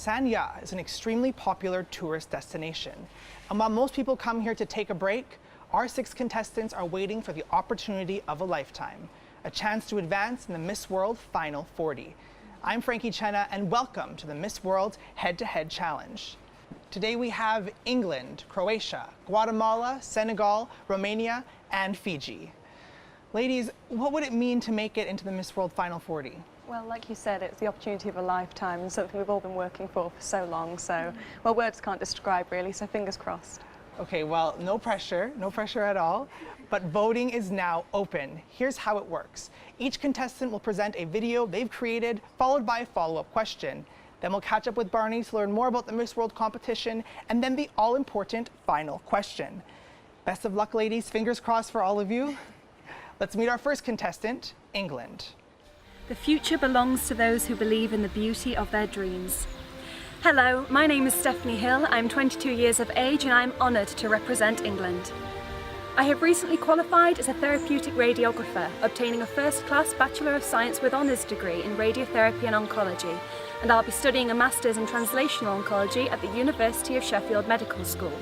Sanya is an extremely popular tourist destination. And while most people come here to take a break, our 6 contestants are waiting for the opportunity of a lifetime, a chance to advance in the Miss World Final 40. I'm Frankie Chenna, and welcome to the Miss World Head-to-Head Challenge. Today we have England, Croatia, Guatemala, Senegal, Romania, and Fiji. Ladies, what would it mean to make it into the Miss World Final 40? Well, like you said, it's the opportunity of a lifetime and something we've all been working for so long. So, well, words can't describe really, so fingers crossed. Okay, well, no pressure at all, but voting is now open. Here's how it works. Each contestant will present a video they've created, followed by a follow-up question. Then we'll catch up with Barney to learn more about the Miss World competition, and then the all-important final question. Best of luck, ladies. Fingers crossed for all of you. Let's meet our first contestant, England. The future belongs to those who believe in the beauty of their dreams. Hello, my name is Stephanie Hill. I'm 22 years of age and I'm honoured to represent England. I have recently qualified as a therapeutic radiographer, obtaining a first-class Bachelor of Science with honours degree in radiotherapy and oncology, and I'll be studying a Masters in Translational Oncology at the University of Sheffield Medical School.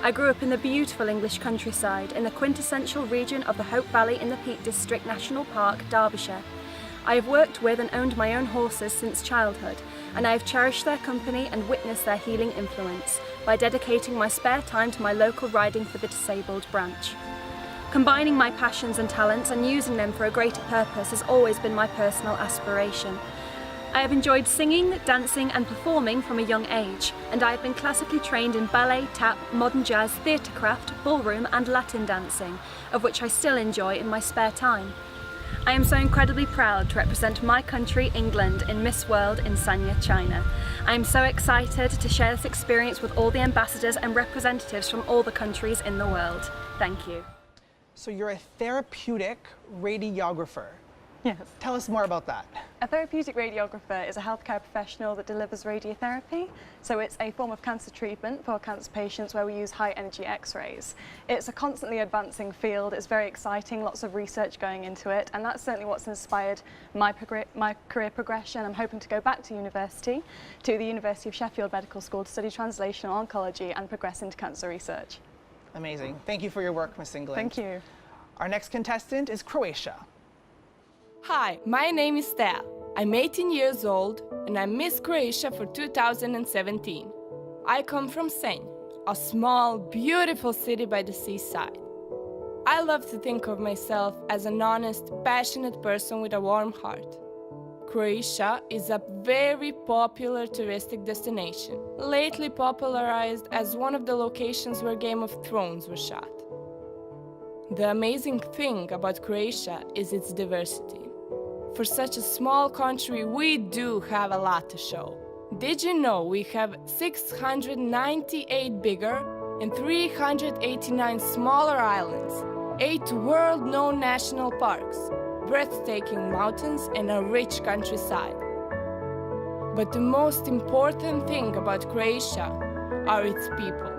I grew up in the beautiful English countryside in the quintessential region of the Hope Valley in the Peak District National Park, Derbyshire. I have worked with and owned my own horses since childhood, and I have cherished their company and witnessed their healing influence by dedicating my spare time to my local Riding for the Disabled branch. Combining my passions and talents and using them for a greater purpose has always been my personal aspiration. I have enjoyed singing, dancing and performing from a young age, and I have been classically trained in ballet, tap, modern jazz, theatrecraft, ballroom and Latin dancing, of which I still enjoy in my spare time. I am so incredibly proud to represent my country, England, in Miss World in Sanya, China. I am so excited to share this experience with all the ambassadors and representatives from all the countries in the world. Thank you. So you're a therapeutic radiographer. Yes. Tell us more about that. A therapeutic radiographer is a healthcare professional that delivers radiotherapy. So it's a form of cancer treatment for cancer patients where we use high energy X-rays. It's a constantly advancing field. It's very exciting, lots of research going into it, and that's certainly what's inspired my career progression. I'm hoping to go back to university, to the University of Sheffield Medical School, to study translational oncology and progress into cancer research. Amazing. Thank you for your work, Miss England. Thank you. Our next contestant is Croatia. Hi, my name is Thea. I'm 18 years old and I'm Miss Croatia for 2017. I come from Senj, a small, beautiful city by the seaside. I love to think of myself as an honest, passionate person with a warm heart. Croatia is a very popular touristic destination, lately popularized as one of the locations where Game of Thrones was shot. The amazing thing about Croatia is its diversity. For such a small country, we do have a lot to show. Did you know we have 698 bigger and 389 smaller islands, 8 world-known national parks, breathtaking mountains and a rich countryside? But the most important thing about Croatia are its people,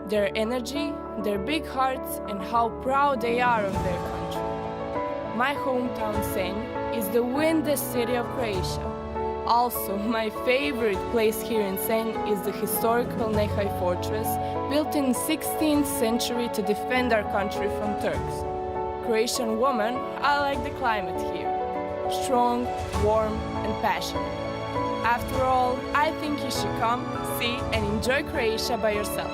their energy, their big hearts and how proud they are of their country. My hometown Senj is the windiest city of Croatia. Also, my favorite place here in Senj is the historical Nehaj fortress, built in the 16th century to defend our country from Turks. Croatian woman, I like the climate here. Strong, warm and passionate. After all, I think you should come, see and enjoy Croatia by yourself.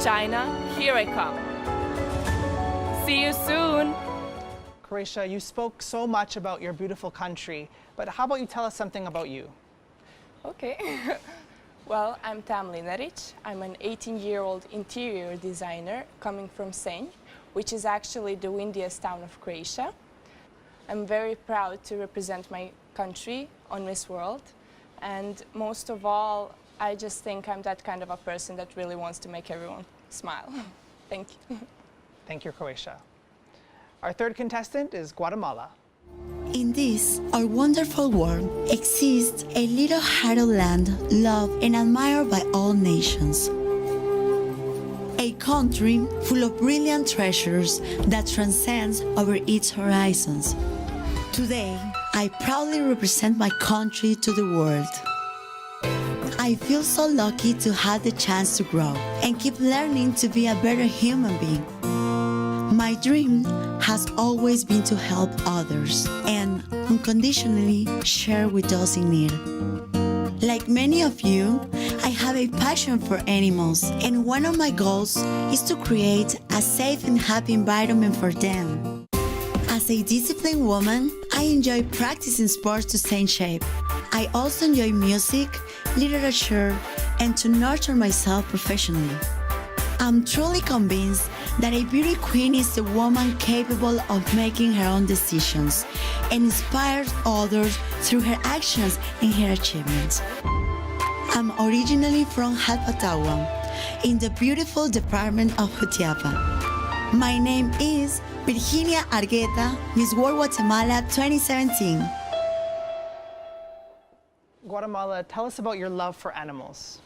China, here I come. See you soon! Croatia, you spoke so much about your beautiful country, but how about you tell us something about you? Okay. Well, I'm Tam Linaric. I'm an 18-year-old interior designer coming from Senj, which is actually the windiest town of Croatia. I'm very proud to represent my country on Miss World, and most of all, I just think I'm that kind of a person that really wants to make everyone smile. Thank you. Thank you, Croatia. Our third contestant is Guatemala. In this, our wonderful world, exists a little heart of land loved and admired by all nations. A country full of brilliant treasures that transcends over its horizons. Today, I proudly represent my country to the world. I feel so lucky to have the chance to grow and keep learning to be a better human being. My dream has always been to help others and unconditionally share with those in need. Like many of you, I have a passion for animals, and one of my goals is to create a safe and happy environment for them. As a disciplined woman, I enjoy practicing sports to stay in shape. I also enjoy music, literature, and to nurture myself professionally. I'm truly convinced that a beauty queen is a woman capable of making her own decisions and inspires others through her actions and her achievements. I'm originally from Jalpatagua, in the beautiful department of Jutiapa. My name is Virginia Argueta, Miss World Guatemala 2017. Guatemala, tell us about your love for animals.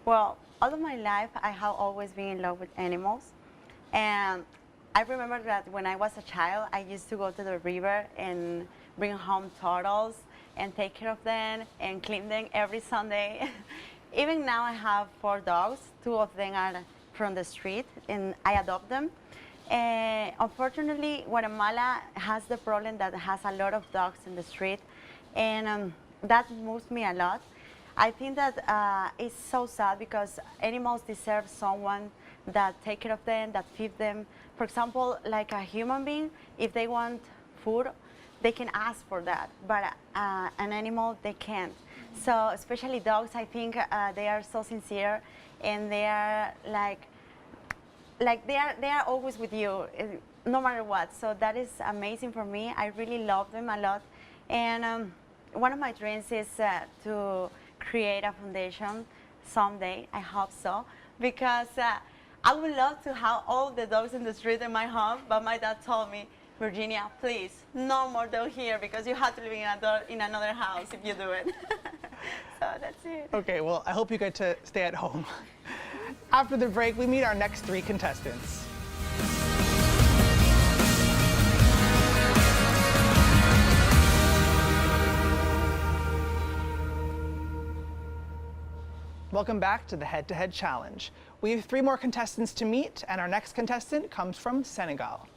Well, all of my life, I have always been in love with animals. And I remember that when I was a child, I used to go to the river and bring home turtles and take care of them and clean them every Sunday. Even now, I have 4 dogs. 2 of them are from the street, and I adopt them. Unfortunately, Guatemala has the problem that it has a lot of dogs in the street, and that moves me a lot. I think that it's so sad because animals deserve someone that take care of them, that feed them. For example, like a human being, if they want food, they can ask for that, but an animal, they can't. So especially dogs, I think they are so sincere, and they are like they are always with you, no matter what. So that is amazing for me. I really love them a lot, and one of my dreams is to create a foundation someday. I hope so, because I would love to have all the dogs in the street in my home, but my dad told me, Virginia, please, no more dog here, because you have to live in another house if you do it. So that's it. Okay, well, I hope you get to stay at home. After the break, we meet our next 3 contestants. Welcome back to the Head-to-Head Challenge. We have 3 more contestants to meet, and our next contestant comes from Senegal.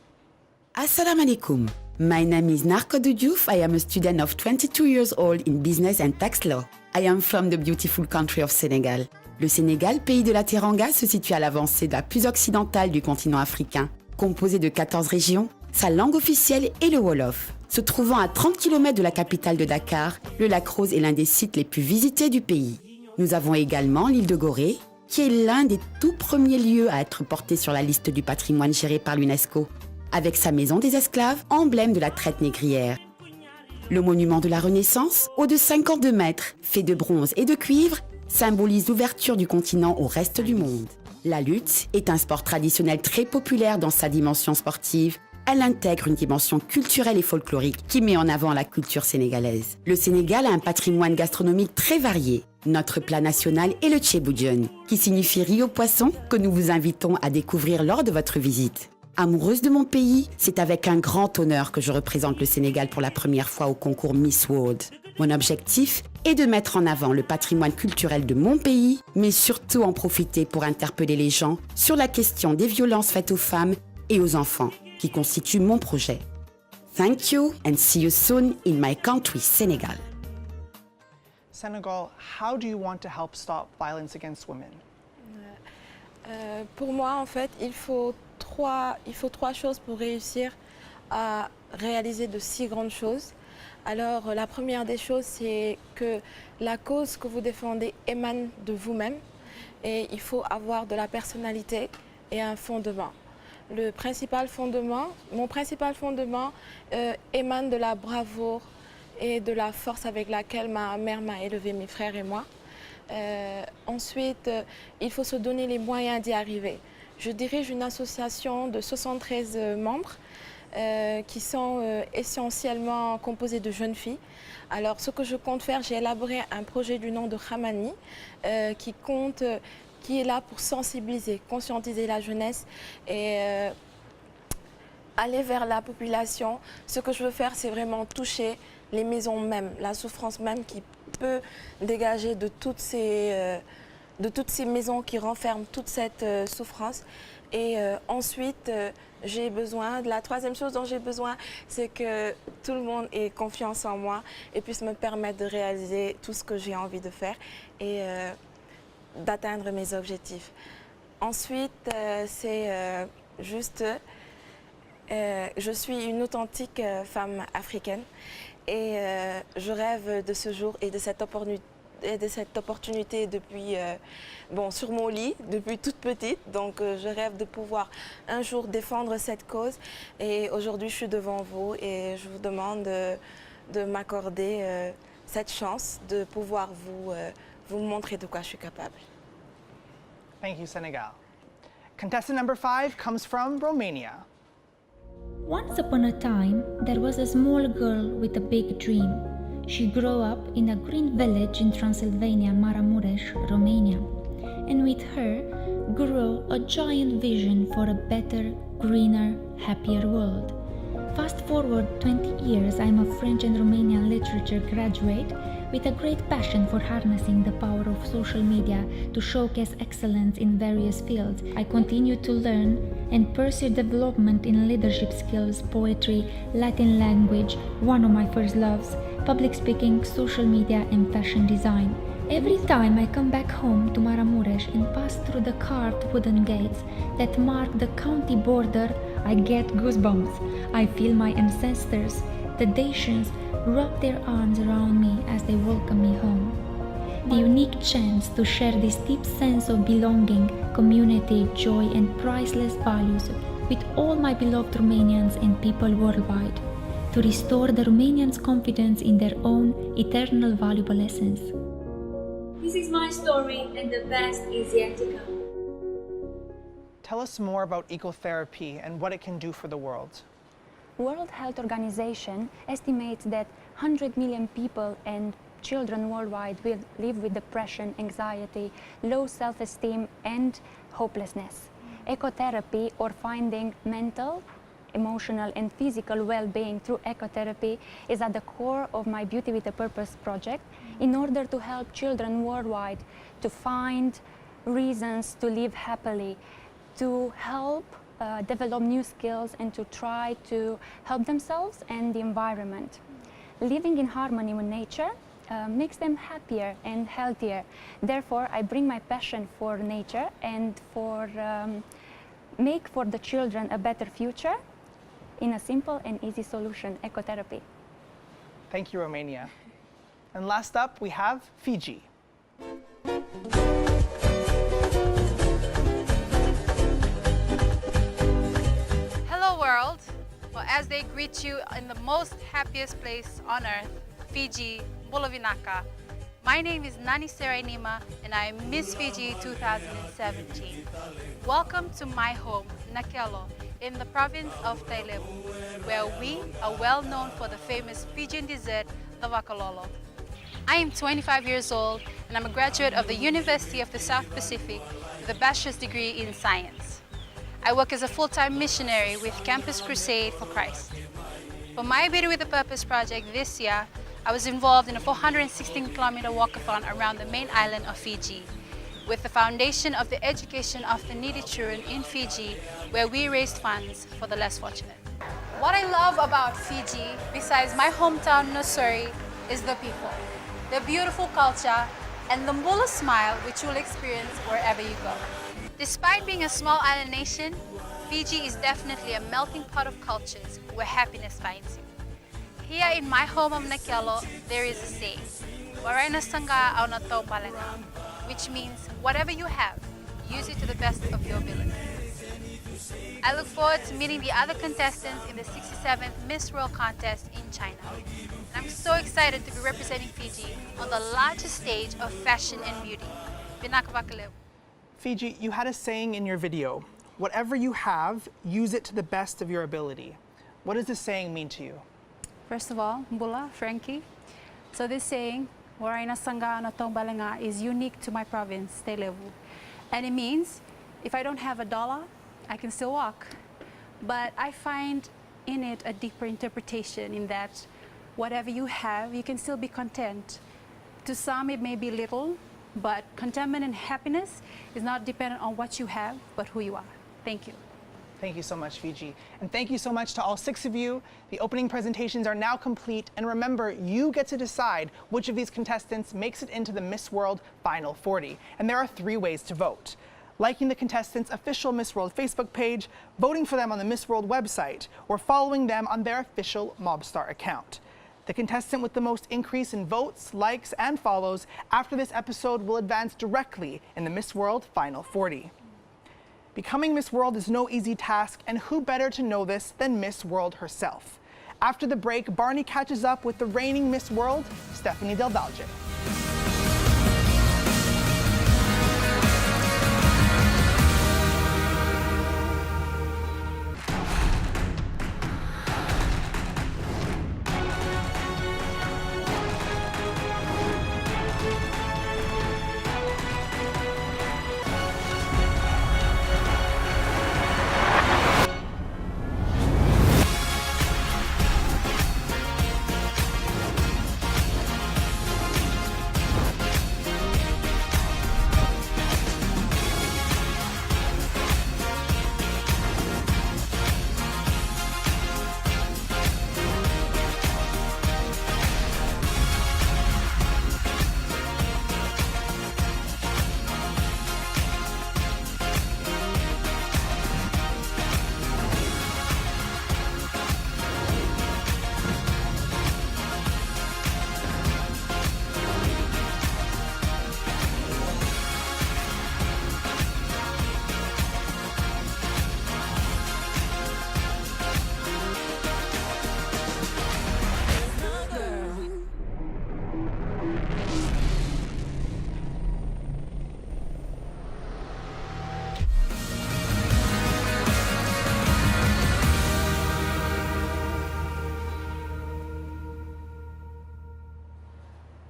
Assalamu alaikum. My name is Narko Diouf. I am a student of 22 years old in business and tax law. I am from the beautiful country of Senegal. Le Sénégal, pays de la Teranga, se situe à l'avancée de la plus occidentale du continent africain. Composé de 14 régions, sa langue officielle est le Wolof. Se trouvant à 30 km de la capitale de Dakar, le lac Rose est l'un des sites les plus visités du pays. Nous avons également l'île de Gorée, qui est l'un des tout premiers lieux à être porté sur la liste du patrimoine géré par l'UNESCO, avec sa maison des esclaves, emblème de la traite négrière. Le monument de la Renaissance, haut de 52 mètres, fait de bronze et de cuivre, symbolise l'ouverture du continent au reste du monde. La lutte est un sport traditionnel très populaire dans sa dimension sportive. Elle intègre une dimension culturelle et folklorique qui met en avant la culture sénégalaise. Le Sénégal a un patrimoine gastronomique très varié. Notre plat national est le tchéboudion, qui signifie riz au poisson, que nous vous invitons à découvrir lors de votre visite. Amoureuse de mon pays, c'est avec un grand honneur que je représente le Sénégal pour la première fois au concours Miss World. Mon objectif est de mettre en avant le patrimoine culturel de mon pays, mais surtout en profiter pour interpeller les gens sur la question des violences faites aux femmes et aux enfants, qui constitue mon projet. Thank you and see you soon in my country, Senegal. Senegal, how do you want to help stop violence against women? Pour moi, en fait, il faut 3 choses pour réussir à réaliser de si grandes choses. Alors, la première des choses, c'est que la cause que vous défendez émane de vous-même et il faut avoir de la personnalité et un fondement. Mon principal fondement émane de la bravoure et de la force avec laquelle ma mère m'a élevé, mes frères et moi. Ensuite, il faut se donner les moyens d'y arriver. Je dirige une association de 73 membres qui sont essentiellement composés de jeunes filles. Alors, ce que je compte faire, j'ai élaboré un projet du nom de Ramani qui est là pour sensibiliser, conscientiser la jeunesse et aller vers la population. Ce que je veux faire, c'est vraiment toucher les maisons même, la souffrance même peu dégager de toutes ces maisons qui renferment toute cette souffrance. Et ensuite, j'ai besoin, la troisième chose dont j'ai besoin, c'est que tout le monde ait confiance en moi et puisse me permettre de réaliser tout ce que j'ai envie de faire et d'atteindre mes objectifs. Ensuite, c'est juste, je suis une authentique femme africaine et je rêve de ce jour et de cette opportunité depuis, sur mon lit, depuis toute petite. Donc je rêve de pouvoir un jour défendre cette cause. Et aujourd'hui, je suis devant vous et je vous demande de m'accorder cette chance de pouvoir vous montrer de quoi je suis capable. Thank you, Senegal. Contestant number 5 comes from Romania. Once upon a time, there was a small girl with a big dream. She grew up in a green village in Transylvania, Maramureș, Romania, and with her grew a giant vision for a better, greener, happier world. Fast forward 20 years, I'm a French and Romanian literature graduate with a great passion for harnessing the power of social media to showcase excellence in various fields. I continue to learn and pursue development in leadership skills, poetry, Latin language, one of my first loves, public speaking, social media and fashion design. Every time I come back home to Maramureș and pass through the carved wooden gates that mark the county border, I get goosebumps. I feel my ancestors, the Dacians, wrap their arms around me as they welcome me home. The unique chance to share this deep sense of belonging, community, joy and priceless values with all my beloved Romanians and people worldwide, to restore the Romanians' confidence in their own eternal valuable essence. This is my story and the best is yet to come. Tell us more about ecotherapy and what it can do for the world. World Health Organization estimates that 100 million people and children worldwide will live with depression, anxiety, low self-esteem and hopelessness. Ecotherapy, or finding mental, emotional and physical well-being through ecotherapy, is at the core of my Beauty with a Purpose project in order to help children worldwide to find reasons to live happily, to help develop new skills and to try to help themselves and the environment. Living in harmony with nature makes them happier and healthier. Therefore, I bring my passion for nature and for make for the children a better future in a simple and easy solution, ecotherapy. Thank you, Romania. And last up, we have Fiji. Hello world. Well, as they greet you in the most happiest place on earth, Fiji, Bulavinaka. My name is Nani Serainima and I am Miss Fiji 2017. Welcome to my home, Nakelo, in the province of Tailevu, where we are well known for the famous Fijian dessert, the vakalolo. I am 25 years old and I'm a graduate of the University of the South Pacific with a bachelor's degree in science. I work as a full-time missionary with Campus Crusade for Christ. For my Beauty with a Purpose project this year, I was involved in a 416-kilometer walkathon around the main island of Fiji, with the foundation of the education of the needy children in Fiji, where we raised funds for the less fortunate. What I love about Fiji, besides my hometown Nusuri, is the people, the beautiful culture, and the Mbula smile which you will experience wherever you go. Despite being a small island nation, Fiji is definitely a melting pot of cultures where happiness finds you. Here in my home of Nakelo, there is a saying, "Waraina sanga au na tau palenga," which means whatever you have, use it to the best of your ability. I look forward to meeting the other contestants in the 67th Miss World Contest in China. And I'm so excited to be representing Fiji on the largest stage of fashion and beauty. Binakavakalev. Fiji, you had a saying in your video, whatever you have, use it to the best of your ability. What does this saying mean to you? First of all, Mbula, Frankie. So this saying, Waraina sanga na tombalenga, is unique to my province, Tailevu. And it means, if I don't have $1, I can still walk. But I find in it a deeper interpretation in that whatever you have, you can still be content To some, it may be little, but contentment and happiness is not dependent on what you have, but who you are. Thank you. Thank you so much, Fiji. And thank you so much to all 6 of you. The opening presentations are now complete. And remember, you get to decide which of these contestants makes it into the Miss World Final 40. And there are 3 ways to vote. Liking the contestants' official Miss World Facebook page, voting for them on the Miss World website, or following them on their official Mobstar account. The contestant with the most increase in votes, likes, and follows after this episode will advance directly in the Miss World Final 40. Becoming Miss World is no easy task, and who better to know this than Miss World herself? After the break, Barney catches up with the reigning Miss World, Stephanie Del Valge.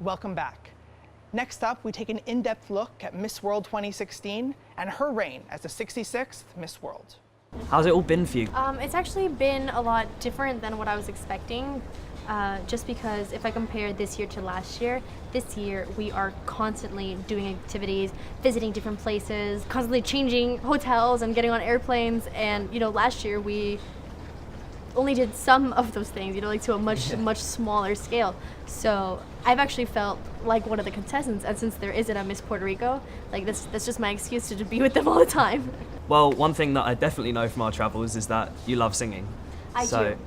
Welcome back. Next up, we take an in-depth look at Miss World 2016 and her reign as the 66th Miss World. How's it all been for you? It's actually been a lot different than what I was expecting, just because if I compare this year to last year, this year we are constantly doing activities, visiting different places, constantly changing hotels and getting on airplanes, and last year we only did some of those things, like to a much smaller scale. So I've actually felt like one of the contestants, and since there isn't a Miss Puerto Rico, like that's just my excuse to be with them all the time. Well, one thing that I definitely know from our travels is that you love singing. I do.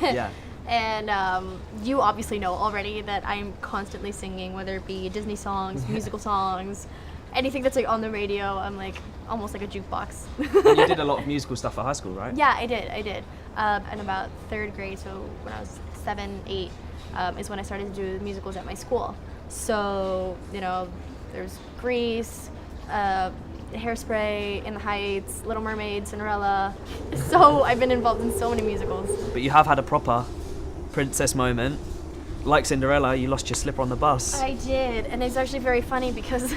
Yeah. And you obviously know already that I'm constantly singing, whether it be Disney songs, musical songs, anything that's like on the radio. I'm like almost like a jukebox. And you did a lot of musical stuff at high school, right? Yeah, I did. In about 3rd grade, so when I was 7, 8, is when I started to do musicals at my school. So, there's Grease, Hairspray, In the Heights, Little Mermaid, Cinderella. So I've been involved in so many musicals. But you have had a proper princess moment. Like Cinderella, you lost your slipper on the bus. I did, and it's actually very funny because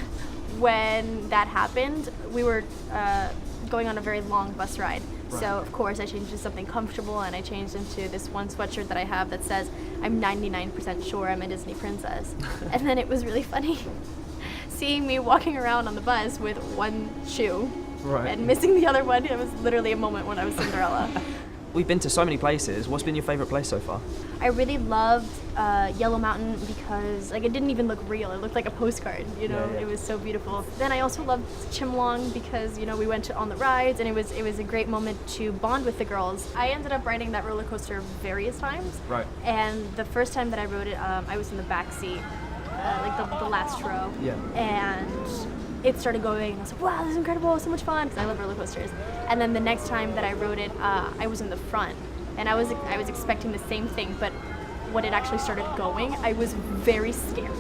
when that happened, we were going on a very long bus ride. Right. So of course I changed to something comfortable, and I changed into this one sweatshirt that I have that says, "I'm 99% sure I'm a Disney princess." And then it was really funny seeing me walking around on the bus with one shoe and missing the other one. It was literally a moment when I was Cinderella. We've been to so many places. What's been your favorite place so far? I really loved Yellow Mountain because it didn't even look real. It looked like a postcard, Yeah. It was so beautiful. Then I also loved Chimlong because, we went on the rides, and it was a great moment to bond with the girls. I ended up riding that roller coaster various times. Right. And the first time that I rode it, I was in the back seat, the last row. Yeah. And it started going, and I was like, wow, this is incredible, so much fun, because I love roller coasters. And then the next time that I rode it, I was in the front, and I was expecting the same thing, but when it actually started going, I was very scared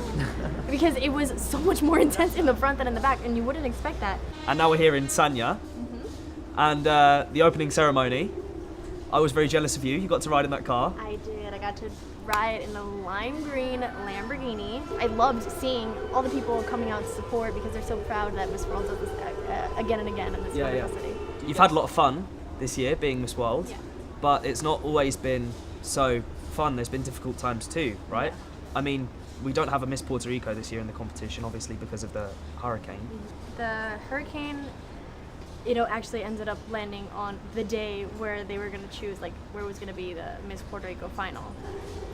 because it was so much more intense in the front than in the back, and you wouldn't expect that. And now we're here in Sanya, and the opening ceremony. I was very jealous of you. You got to ride in that car. I did. I got to ride in a lime green Lamborghini. I loved seeing all the people coming out to support because they're so proud that Miss World does this again and again in this wonderful city. You've had a lot of fun this year being Miss World, but it's not always been so fun. There's been difficult times too, right? I mean, we don't have a Miss Puerto Rico this year in the competition, obviously because of the hurricane. The hurricane, actually ended up landing on the day where they were going to choose, where was going to be the Miss Puerto Rico final.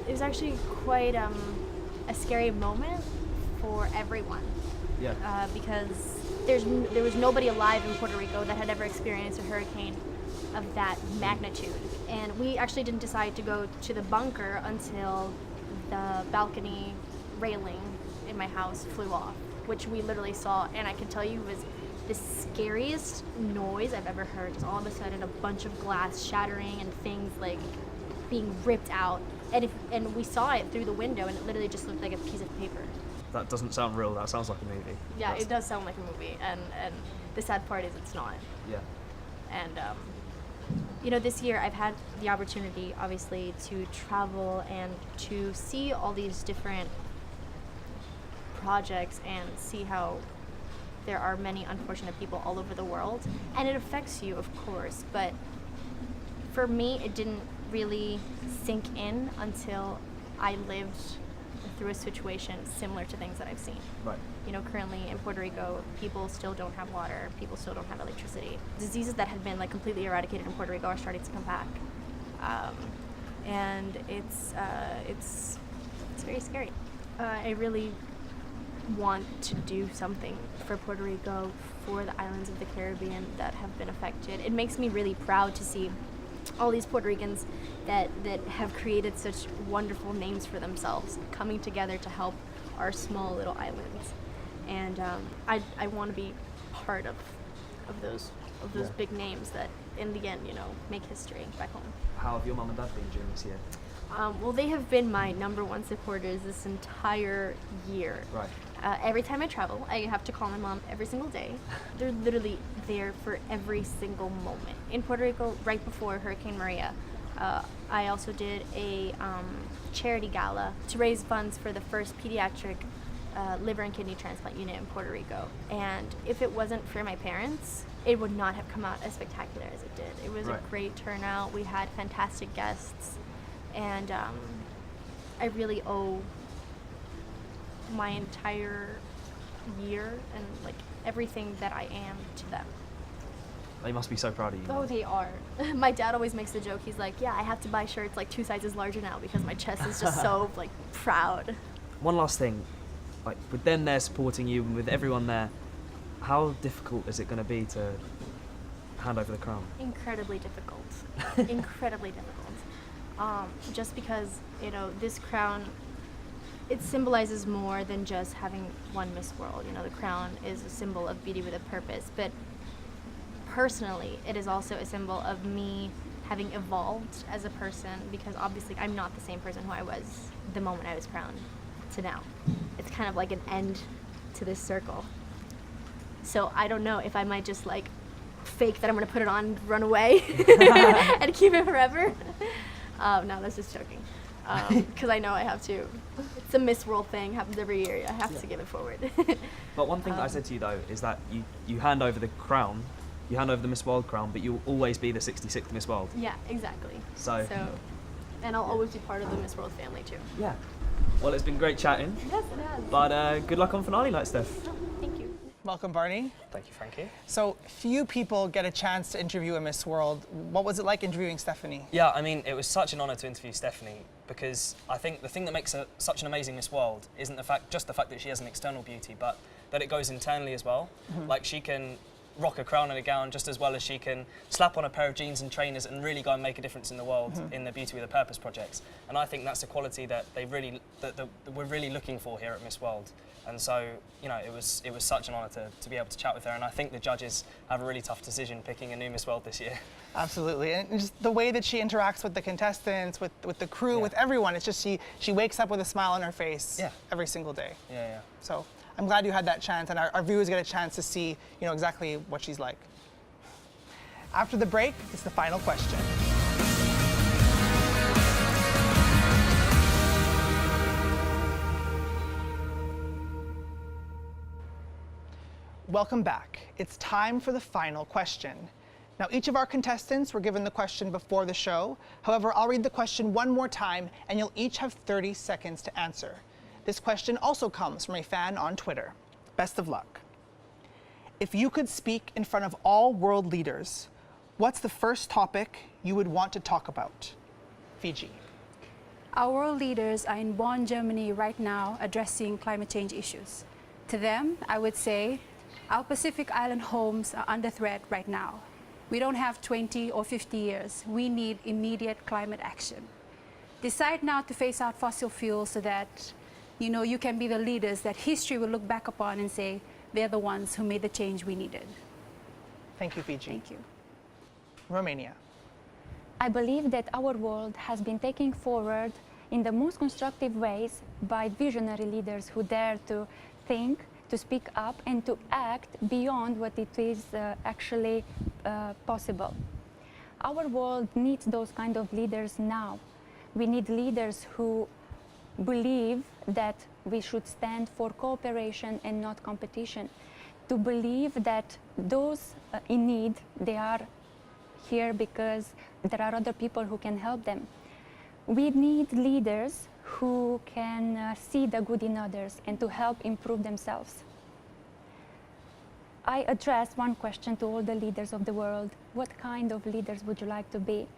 It was actually quite a scary moment for everyone. Yeah. Because there was nobody alive in Puerto Rico that had ever experienced a hurricane of that magnitude. And we actually didn't decide to go to the bunker until the balcony railing in my house flew off, which we literally saw, and I can tell you was the scariest noise I've ever heard. Because all of a sudden a bunch of glass shattering and things being ripped out, and we saw it through the window, and it literally just looked like a piece of paper. That doesn't sound real, that sounds like a movie. Yeah, it does sound like a movie, and the sad part is it's not. Yeah. And this year I've had the opportunity, obviously, to travel and to see all these different projects and see how there are many unfortunate people all over the world. And it affects you, of course, but for me, it didn't really sink in until I lived through a situation similar to things that I've seen. Right. Currently in Puerto Rico, people still don't have water, people still don't have electricity. Diseases that had been completely eradicated in Puerto Rico are starting to come back. And it's very scary. I really want to do something for Puerto Rico, for the islands of the Caribbean that have been affected. It makes me really proud to see all these Puerto Ricans that have created such wonderful names for themselves coming together to help our small little islands. And I want to be part of those big names that in the end, make history back home. How have your mum and dad been during this year? Well, they have been my #1 supporters this entire year. Right. Every time I travel, I have to call my mom every single day. They're literally there for every single moment. In Puerto Rico, right before Hurricane Maria, I also did a charity gala to raise funds for the first pediatric liver and kidney transplant unit in Puerto Rico. And if it wasn't for my parents, it would not have come out as spectacular as it did. It was a great turnout. We had fantastic guests. And I really owe my entire year and everything that I am to them. They must be so proud of you. Oh, they are. My dad always makes the joke. He's like, yeah, I have to buy shirts 2 sizes larger now because my chest is just so proud. One last thing, with them there supporting you and with everyone there, how difficult is it going to be to hand over the crown? Incredibly difficult. Incredibly difficult. Just because, this crown, it symbolizes more than just having one Miss World. The crown is a symbol of beauty with a purpose, but personally, it is also a symbol of me having evolved as a person, because obviously I'm not the same person who I was the moment I was crowned to now. It's kind of like an end to this circle. So I don't know if I might just fake that I'm gonna put it on, run away, and keep it forever. No, that's just joking. Because I know I have to. It's a Miss World thing, happens every year. I have to give it forward. But one thing that I said to you though is that you hand over the crown, you hand over the Miss World crown, but you'll always be the 66th Miss World. Yeah, exactly. So and I'll always be part of the Miss World family too. Yeah. Well, it's been great chatting. Yes, it has. But good luck on finale night, Steph. Thank you. Welcome, Barney. Thank you, Frankie. So few people get a chance to interview a Miss World. What was it like interviewing Stephanie? Yeah, I mean, it was such an honour to interview Stephanie, because I think the thing that makes her such an amazing Miss World isn't just the fact that she has an external beauty, but that it goes internally as well. Mm-hmm. She can rock a crown and a gown just as well as she can slap on a pair of jeans and trainers and really go and make a difference in the world in the Beauty with a Purpose projects. And I think that's a quality that that we're really looking for here at Miss World. And so, it was such an honour to be able to chat with her, and I think the judges have a really tough decision picking a new Miss World this year. Absolutely, and just the way that she interacts with the contestants, with the crew, with everyone, it's just she wakes up with a smile on her face every single day. Yeah. So I'm glad you had that chance, and our viewers get a chance to see, exactly what she's like. After the break, it's the final question. Welcome back. It's time for the final question. Now, each of our contestants were given the question before the show. However, I'll read the question one more time, and you'll each have 30 seconds to answer. This question also comes from a fan on Twitter. Best of luck. If you could speak in front of all world leaders, what's the first topic you would want to talk about? Fiji. Our world leaders are in Bonn, Germany right now addressing climate change issues. To them, I would say, our Pacific Island homes are under threat right now. We don't have 20 or 50 years. We need immediate climate action. Decide now to phase out fossil fuels so that you can be the leaders that history will look back upon and say they're the ones who made the change we needed. Thank you, Fiji. Thank you. Romania. I believe that our world has been taken forward in the most constructive ways by visionary leaders who dare to think, to speak up, and to act beyond what it is actually possible. Our world needs those kind of leaders now. We need leaders who believe that we should stand for cooperation and not competition, to believe that those in need, they are here because there are other people who can help them. We need leaders who can see the good in others and to help improve themselves. I address one question to all the leaders of the world. What kind of leaders would you like to be?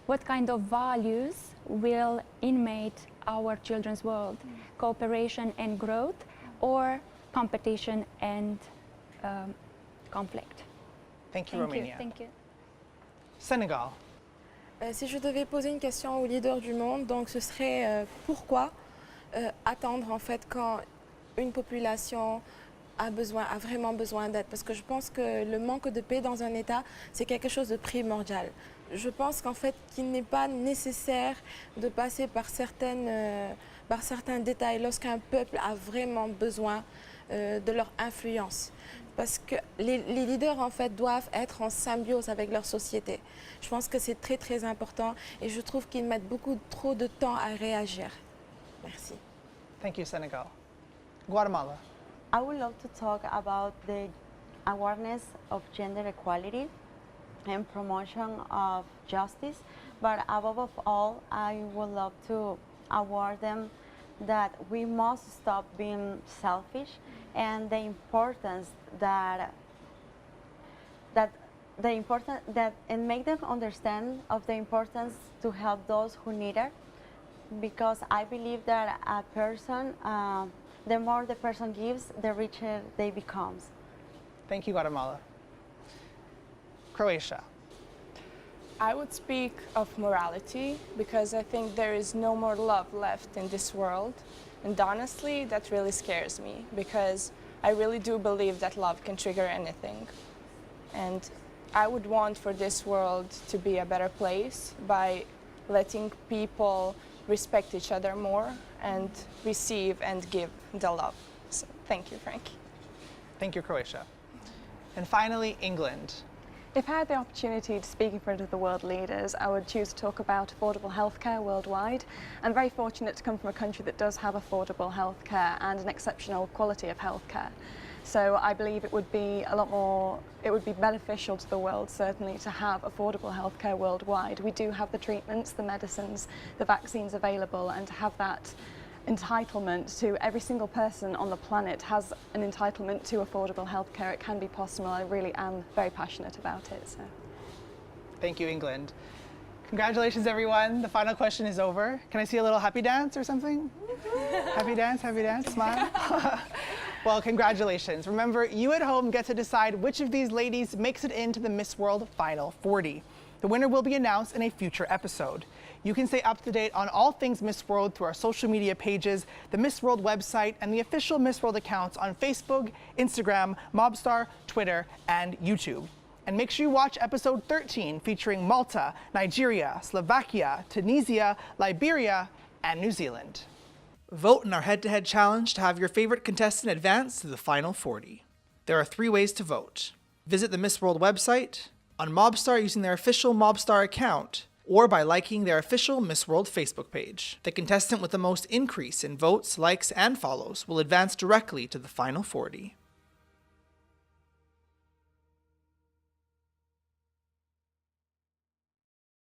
What kind of values will inmate our children's world? Cooperation and growth, or competition and conflict? Thank you, Romania. Thank you. Senegal. Si je devais poser une question aux leaders du monde, donc ce serait pourquoi attendre en fait quand une population a vraiment besoin d'aide, parce que je pense que le manque de paix dans un État, c'est quelque chose de primordial. Je pense qu'en fait qu'il n'est pas nécessaire de passer par certains détails lorsqu'un peuple a vraiment besoin de leur influence. Parce que les leaders en fait doivent être en symbiose avec leur société. Je pense que c'est très très important et je trouve qu'ils mettent beaucoup trop de temps à réagir. Merci. Thank you, Senegal. Guatemala. I would love to talk about the awareness of gender equality and promotion of justice, but above all, I would love to award them that we must stop being selfish and the importance and make them understand of the importance to help those who need it, because I believe that a person, the more the person gives, the richer they become. Thank you, Guatemala. Croatia. I would speak of morality because I think there is no more love left in this world. And honestly, that really scares me because I really do believe that love can trigger anything. And I would want for this world to be a better place by letting people respect each other more and receive and give the love. So thank you, Frankie. Thank you, Croatia. And finally, England. If I had the opportunity to speak in front of the world leaders, I would choose to talk about affordable healthcare worldwide. I'm very fortunate to come from a country that does have affordable healthcare and an exceptional quality of healthcare. So I believe it would be beneficial to the world, certainly, to have affordable healthcare worldwide. We do have the treatments, the medicines, the vaccines available, and to have that entitlement to every single person on the planet has an entitlement to affordable healthcare. It can be possible. I really am very passionate about it. So. Thank you, England. Congratulations, everyone. The final question is over. Can I see a little happy dance or something? Happy dance, smile. Well, congratulations. Remember, you at home get to decide which of these ladies makes it into the Miss World Final 40. The winner will be announced in a future episode. You can stay up to date on all things Miss World through our social media pages, the Miss World website, and the official Miss World accounts on Facebook, Instagram, Mobstar, Twitter, and YouTube. And make sure you watch episode 13 featuring Malta, Nigeria, Slovakia, Tunisia, Liberia, and New Zealand. Vote in our head-to-head challenge to have your favorite contestant advance to the Final 40. There are 3 ways to vote. Visit the Miss World website, on Mobstar using their official Mobstar account, or by liking their official Miss World Facebook page. The contestant with the most increase in votes, likes, and follows will advance directly to the Final 40.